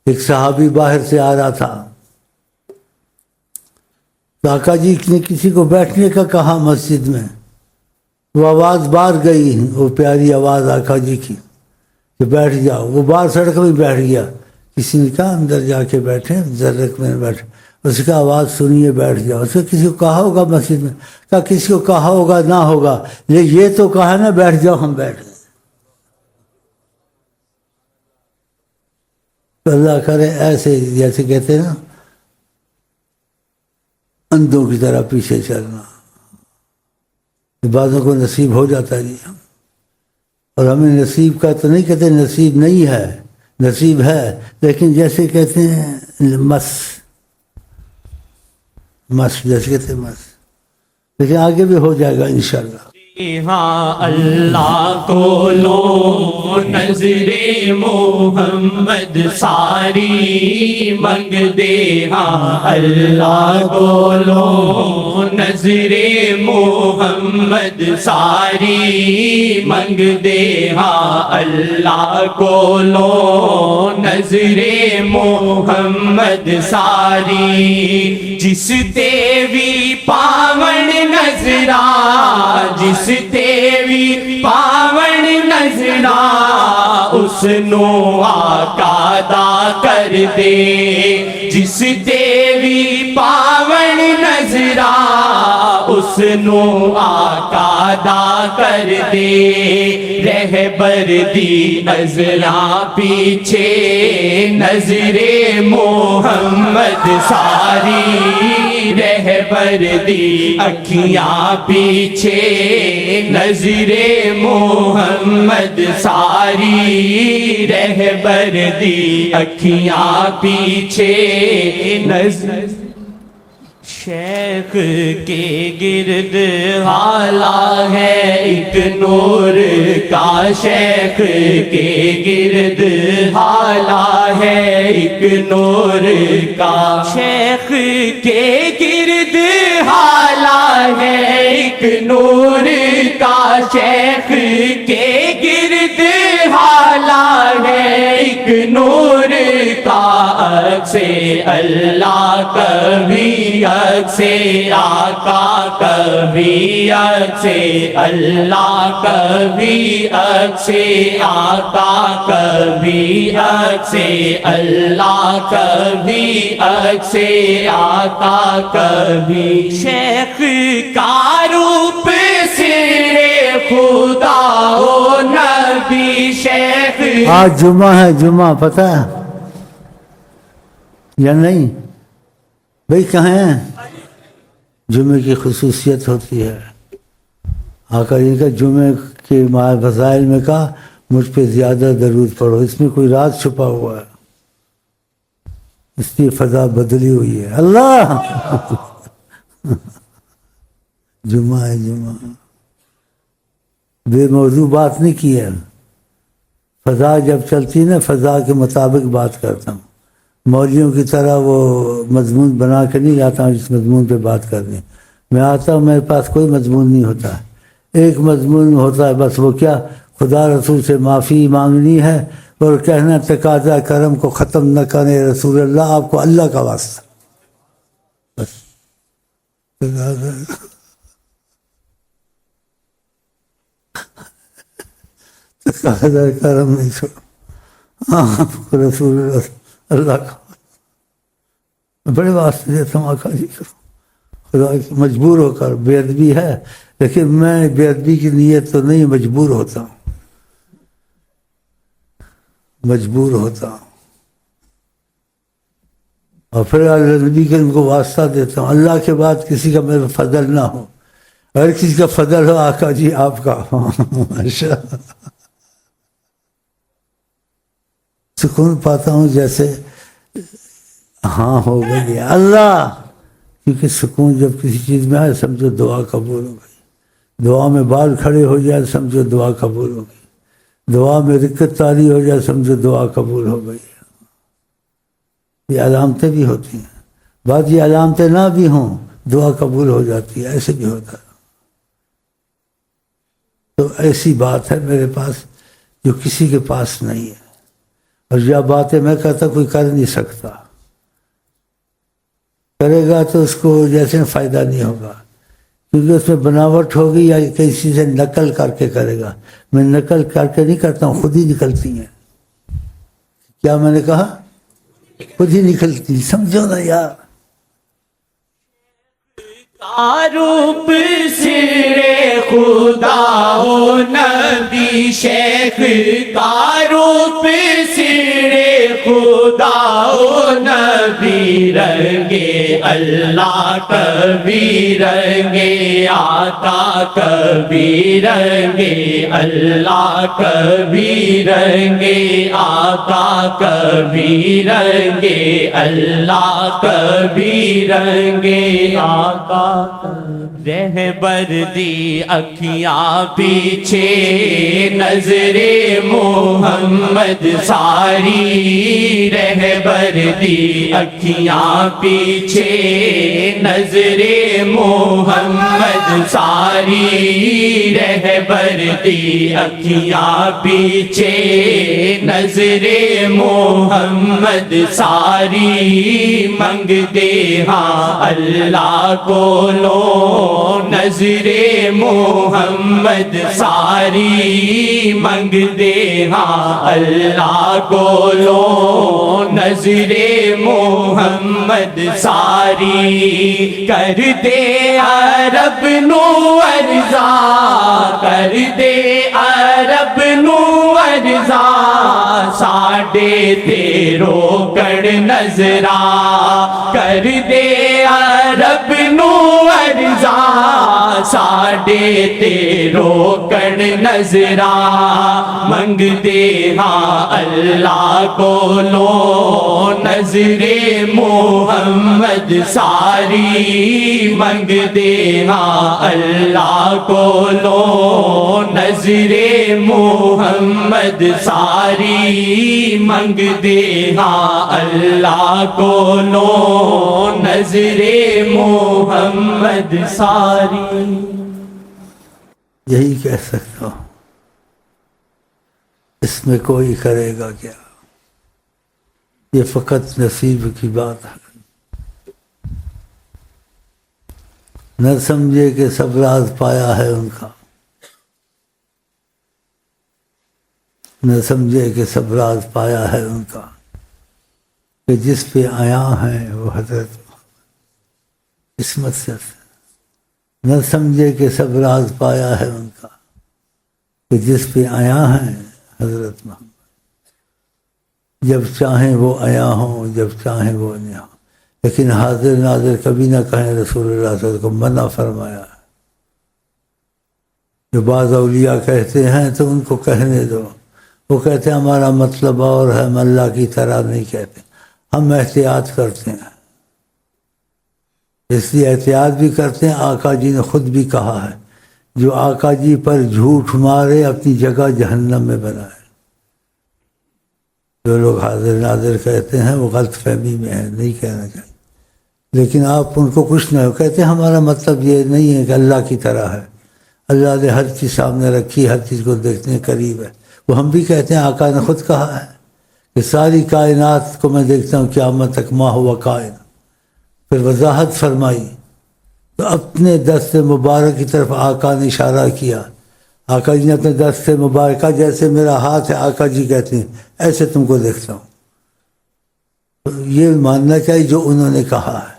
ایک صحابی باہر سے آ رہا تھا، تو آقا جی نے کسی کو بیٹھنے کا کہا مسجد میں. وہ آواز باہر گئی، وہ پیاری آواز آقا جی کی کہ بیٹھ جاؤ. وہ باہر سڑک میں بیٹھ گیا. کسی نے کہا اندر جا کے بیٹھے، سڑک میں بیٹھے. اس کا آواز سنیے بیٹھ جاؤ. اس کو کسی کو کہا ہوگا مسجد میں؟ کہا کسی کو کہا ہوگا نہ ہوگا، لیکن یہ تو کہا نا بیٹھ جاؤ. ہم بیٹھ گئے. تو اللہ کرے ایسے جیسے کہتے ہیں نا اندھوں کی طرح پیچھے چلنا. بعضوں کو نصیب ہو جاتا ہے جی. اور ہمیں نصیب کا تو نہیں کہتے نصیب نہیں ہے، نصیب ہے، لیکن جیسے کہتے ہیں مس جیسے کہتے ہیں مس، لیکن آگے بھی ہو جائے گا انشاءاللہ. ہاں اللہ کو لو نظر محمد ساری منگ دے. ہاں اللہ کو لو نظر محمد ساری منگ دے. ہاں اللہ کو لو نظر محمد ساری. جس تیوی پاون نظرا، جس تیوی پاون نظرا، اس نو آقا دا کر دے. جس تیوی پاون نظرا، اس نو آقا دا کر دے. رہبر دی نظراں پیچھے نظر محمد ساری. رہبر دی اکھیاں پیچھے نظر محمد ساری. رہبر دی اکھیاں پیچھے نظر. شیخ کے گرد حالہ ہے ایک نور کا، شیخ کے گرد حالہ ہے ایک نور کا. شیخ کے گرد حالہ ہے ایک نور کا. شیخ کے گرد حالہ ہے ایک نور کا. سے اللہ کبھی سے آقا کبھی سے اللہ کبھی سے آقا کبھی سے اللہ کبھی سے آقا کبھی. شیخ کا روپ سر خدا ہو نبی. شیخ آج جمعہ ہے، جمعہ پتہ ہے یا نہیں بھائی؟ کہاں ہیں؟ جمعے کی خصوصیت ہوتی ہے. آقا جی کا جمعے کے فضائل میں کہا مجھ پہ زیادہ درود پڑھو. اس میں کوئی راز چھپا ہوا ہے، اس کی فضا بدلی ہوئی ہے. اللہ جمعہ ہے، جمعہ بے موضوع بات نہیں کی ہے. فضا جب چلتی نا، فضا کے مطابق بات کرتا ہوں. مولویوں کی طرح وہ مضمون بنا کے نہیں لاتا ہوں جس مضمون پہ بات کرنی. میں آتا ہوں، میرے پاس کوئی مضمون نہیں ہوتا. ایک مضمون ہوتا ہے بس. وہ کیا؟ خدا رسول سے معافی مانگنی ہے اور کہنا تقاضا کرم کو ختم نہ کرے رسول اللہ، آپ کو اللہ کا واسطہ. بس تقاضا کرم نہیں چھوڑ، آپ کو رسول اللہ کا بڑے واسطے دیتا ہوں. آقا جی کو خدا کی مجبور ہو کر، بے ادبی ہے لیکن میں بے ادبی کی نیت تو نہیں، مجبور ہوتا ہوں. مجبور ہوتا ہوں، اور پھر اللہ نبی کے ان کو واسطہ دیتا ہوں، اللہ کے بعد کسی کا میرا فضل نہ ہو، ہر کسی کا فضل ہو آقا جی آپ کا ماشاء اللہ۔ سکون پاتا ہوں جیسے ہاں ہو گئی اللہ، کیونکہ سکون جب کسی چیز میں آئے سمجھو دعا قبول ہو گئی، دعا میں بال کھڑے ہو جائے سمجھو دعا قبول ہو گئی، دعا میں رکت طاری ہو جائے سمجھو دعا قبول ہو گئی۔ یہ علامتیں بھی ہوتی ہیں، بعد یہ علامتیں نہ بھی ہوں دعا قبول ہو جاتی ہے، ایسے بھی ہوتا ہے۔ تو ایسی بات ہے میرے پاس جو کسی کے پاس نہیں ہے، اور یہ باتیں میں کہتا کوئی کر نہیں سکتا، کرے گا تو اس کو جیسے فائدہ نہیں ہوگا، کیونکہ اس میں بناوٹ ہوگی یا کسی سے نقل کر کے کرے گا۔ میں نقل کر کے نہیں کرتا ہوں، خود ہی نکلتی ہیں۔ کیا میں نے کہا؟ خود ہی نکلتی، سمجھو نا یار۔ روپ سرے خدا و نبی شیخ کا روپ سرے خدا و نبی رنگے اللہ کبھی رنگے آقا کبھی رنگے اللہ کبھی رنگے آقا کبھی رنگے اللہ کبھی رنگے آقا۔ رہبر دی اکھیاں پیچھے نظر محمد ساری، رہبر دی اکھیاں پیچھے نظر محمد ساری، رہبر دی اکھیاں پیچھے نظر محمد ساری، منگتے ہاں اللہ کو لو نظر محمد ساری، منگتے ہاں اللہ کو لو نظر محمد ساری، کر دے عرب نو ارزا، کر دے عرب نو ارزا، ساڈے تے روکڑ نظرا، کر دے عرب نو ارزا، ساڈے تے روکڑ نظرا، منگتے ہاں اللہ کو لو نظر محمد ساری، منگتے ہاں اللہ کو لو نظر محمد ساری، منگتے ہاں اللہ کو لو نظر محمد ساری۔ یہی کہہ سکتا ہوں، اس میں کوئی کرے گا کیا، یہ فقط نصیب کی بات ہے۔ نہ سمجھے کہ سب راز پایا ہے ان کا، نہ سمجھے کہ سب راز پایا ہے ان کا، کہ جس پہ آیا ہے وہ حضرت قسمت سے، نہ سمجھے کہ سب راز پایا ہے ان کا، کہ جس پہ آیا ہے حضرت محمد، جب چاہیں وہ آیا ہوں جب چاہیں وہ نہیں ہوں، لیکن حاضر ناظر کبھی نہ کہیں رسول اللہ صلی اللہ علیہ وسلم کو منع فرمایا ہے۔ جو بعض اولیاء کہتے ہیں تو ان کو کہنے دو، وہ کہتے ہیں ہمارا مطلب اور ہے، ہم اللہ کی طرح نہیں کہتے، ہم احتیاط کرتے ہیں، اس لیے احتیاط بھی کرتے ہیں۔ آقا جی نے خود بھی کہا ہے، جو آقا جی پر جھوٹ مارے اپنی جگہ جہنم میں بنائے۔ جو لوگ حاضر ناظر کہتے ہیں وہ غلط فہمی میں ہیں، نہیں کہنا چاہیے، لیکن آپ ان کو کچھ نہ ہو، کہتے ہیں ہمارا مطلب یہ نہیں ہے کہ اللہ کی طرح ہے، اللہ نے ہر چیز سامنے رکھی، ہر چیز کو دیکھنے قریب ہے۔ وہ ہم بھی کہتے ہیں، آقا نے خود کہا ہے کہ ساری کائنات کو میں دیکھتا ہوں قیامت تک ما ہوا کائن، پھر وضاحت فرمائی تو اپنے دست مبارک کی طرف آقا نے اشارہ کیا۔ آقا جی نے اپنے دست مبارکہ جیسے میرا ہاتھ ہے، آقا جی کہتے ہیں ایسے تم کو دیکھتا ہوں۔ تو یہ ماننا چاہیے جو انہوں نے کہا ہے،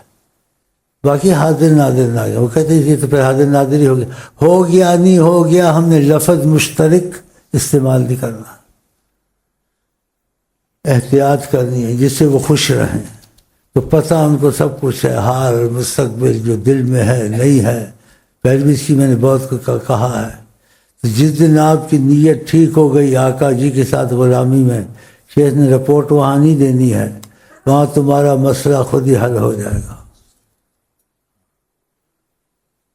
باقی حاضر ناظر نہ گیا، وہ کہتے ہیں یہ تو پھر حاضر ناظر ہی ہو گیا نہیں ہو گیا، ہم نے لفظ مشترک استعمال نہیں کرنا۔ احتیاط کرنی ہے جس سے وہ خوش رہیں. تو پتہ ان کو سب کچھ ہے، حال مستقبل جو دل میں ہے نہیں ہے، پہلے بھی اس کی میں نے بہت کہا ہے. تو جس دن آپ کی نیت ٹھیک ہو گئی آقا جی کے ساتھ غلامی میں، شیخ نے رپورٹ وہاں نہیں دینی ہے، وہاں تمہارا مسئلہ خود ہی حل ہو جائے گا.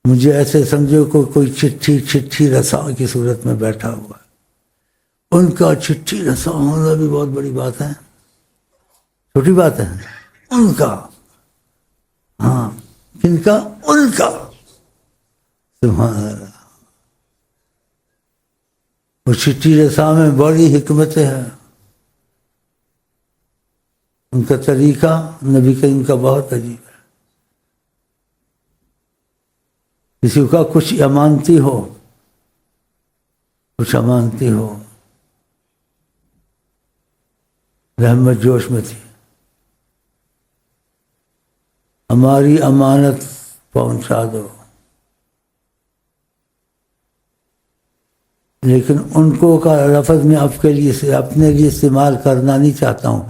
مجھے ایسے سمجھو کوئی چٹھی رساں کی صورت میں بیٹھا ہوا ہے. ان کا چٹھی رساں ہونا بھی بہت بڑی بات ہے، چھوٹی بات ہے. ان کا، ہاں کن کا؟ ان کا. سبحان اللہ. وہ چٹھی رساں میں بڑی حکمتیں ہیں. ان کا طریقہ نبی کریم کا بہت عجیب ہے. کسی کا کچھ امانتی ہو، کچھ امانتی ہو، رحمت جوش میں تھی، ہماری امانت پہنچا دو. لیکن ان کو کا لفظ میں آپ کے لیے اپنے لیے استعمال کرنا نہیں چاہتا ہوں،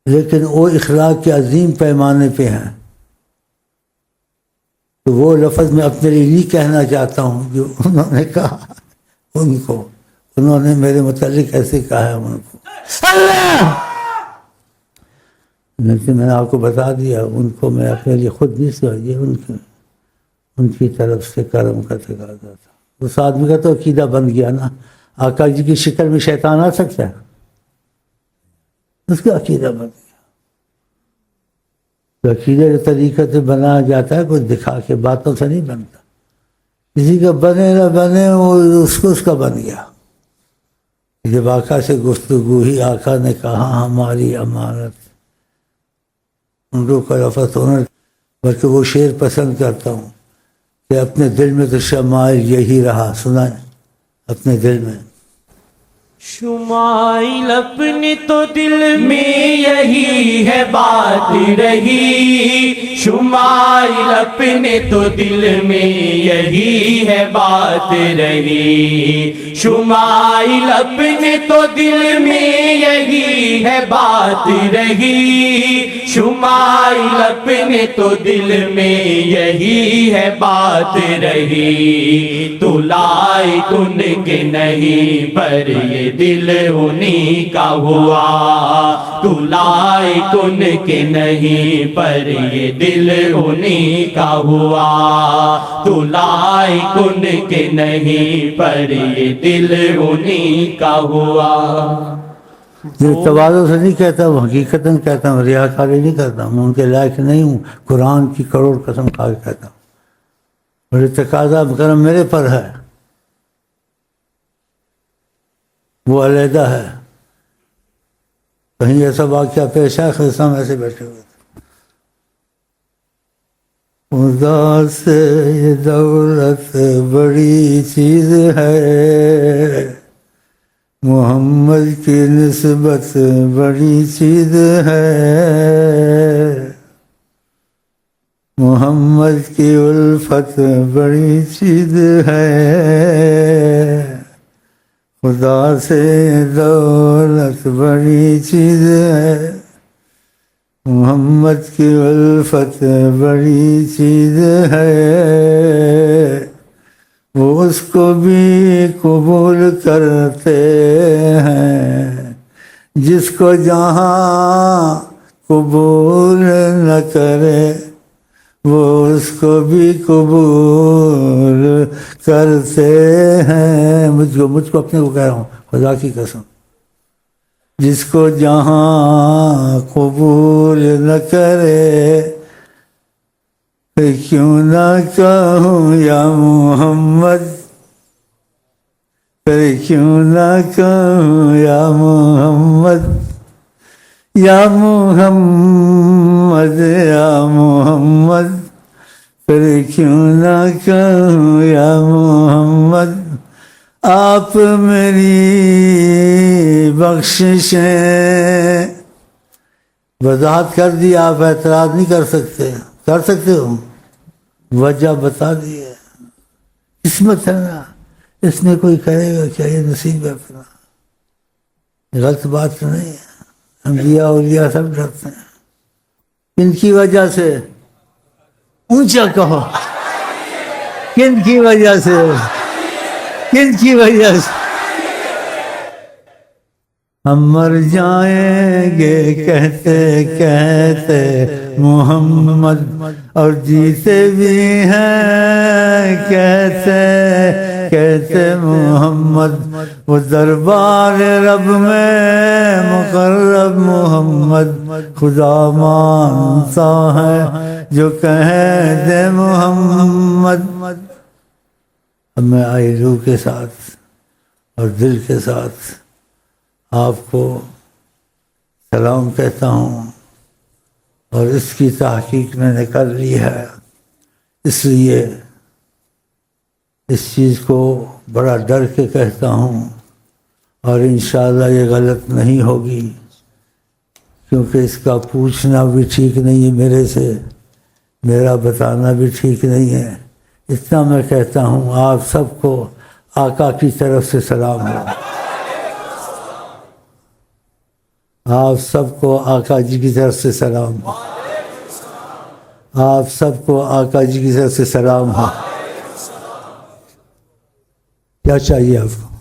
لیکن وہ اخلاق کے عظیم پیمانے پہ ہیں. تو وہ لفظ میں اپنے لیے نہیں کہنا چاہتا ہوں جو انہوں نے کہا. ان کو انہوں نے میرے متعلق ایسے کہا ہے ان کو. لیکن میں نے آپ کو بتا دیا ان کو میں اپنے لیے خود نہیں سمجھے، ان کی طرف سے کرم کا تقاضا تھا. اس آدمی کا تو عقیدہ بن گیا نا، آقا جی کی شکل میں شیطان آ سکتا ہے، اس کا عقیدہ بن گیا. تو عقیدہ جو طریقے سے بنایا جاتا ہے کچھ دکھا کے، باتوں سے نہیں بنتا. کسی کا بنے نہ بنے وہ اس کا بن گیا. جب آقا سے گفتگو ہی، آقا نے کہا ہماری امانت، ان کو کا لفظ ہونا، بلکہ وہ شعر پسند کرتا ہوں کہ اپنے دل میں تو شمائل یہی رہا. سنائیں اپنے دل میں. شمائل اپنے تو دل میں یہی ہے بات رہی، شمائل اپنے تو دل میں یہی ہے بات رہی، شمائل اپنے تو دل میں یہی ہے بات رہی، شمائل اپنے تو دل میں یہی ہے بات رہی. تو لائے کن کے نہیں پر یہ دل انہی کا ہوا، تو لائے کن کے نہیں پر یہ دل انہی کا ہوا، تو لائے کن کے نہیں پر یہ دل انہی کا ہوا. یہ تواضع سے نہیں کہتا ہوں، حقیقتاً کہتا ہوں، ریاکاری نہیں کرتا ہوں. میں ان کے لائق نہیں ہوں. قرآن کی کروڑ قسم کھا کے کہتا ہوں. میرے تقاضا کرم میرے پر ہے، وہ علیحدہ ہے. کہیں ایسا واقعہ پیش ہے خیسا ہم ایسے بیٹھے ہوئے تھے. خدا سے یہ دولت بڑی چیز ہے، محمد کی نسبت بڑی چیز ہے، محمد کی الفت بڑی چیز ہے، خدا سے دولت بڑی چیز ہے، محمد کی الفت بڑی چیز ہے. وہ اس کو بھی قبول کرتے ہیں جس کو جہاں قبول نہ کرے، وہ اس کو بھی قبول کرتے ہیں. مجھ کو اپنے کو کہہ رہا ہوں، خدا کی قسم، جس کو جہاں قبول نہ کرے، پھر کیوں نہ کہوں یا محمد، پھر کیوں نہ کہوں یا محمد، یا محمد، یا محمد، پھر کیوں نہ کہوں یا محمد. آپ میری بخششیں، وضاحت کر دی، آپ اعتراض نہیں کر سکتے. کر سکتے ہو؟ وجہ بتا دی ہے. قسمت ہے نا، اس میں کوئی کہے گا کیا یہ نصیب ہے اپنا، غلط بات تو نہیں ہے. انبیاء اولیاء سب ڈرتے ہیں. کن کی وجہ سے؟ اونچا کہو. کن کی وجہ سے؟ کن کی وجہ سے؟ ہم مر جائیں گے کہتے کہتے محمد، اور جیتے بھی ہیں کہتے کہتے محمد. وہ دربار رب میں مقرب محمد، خدا مانتا ہے جو کہہ دے محمد. اب میں آئی روح کے ساتھ اور دل کے ساتھ آپ کو سلام کہتا ہوں، اور اس کی تحقیق میں نے کر لی ہے، اس لیے اس چیز کو بڑا ڈر کے کہتا ہوں، اور انشاءاللہ یہ غلط نہیں ہوگی، کیونکہ اس کا پوچھنا بھی ٹھیک نہیں ہے میرے سے، میرا بتانا بھی ٹھیک نہیں ہے. اتنا میں کہتا ہوں، آپ سب کو آقا کی طرف سے سلام ہو. آپ سب کو آقا جی کی طرف سے سلام ہو. آپ سب کو آقا جی کی طرف سے سلام ہو. کیا چاہیے آپ کو؟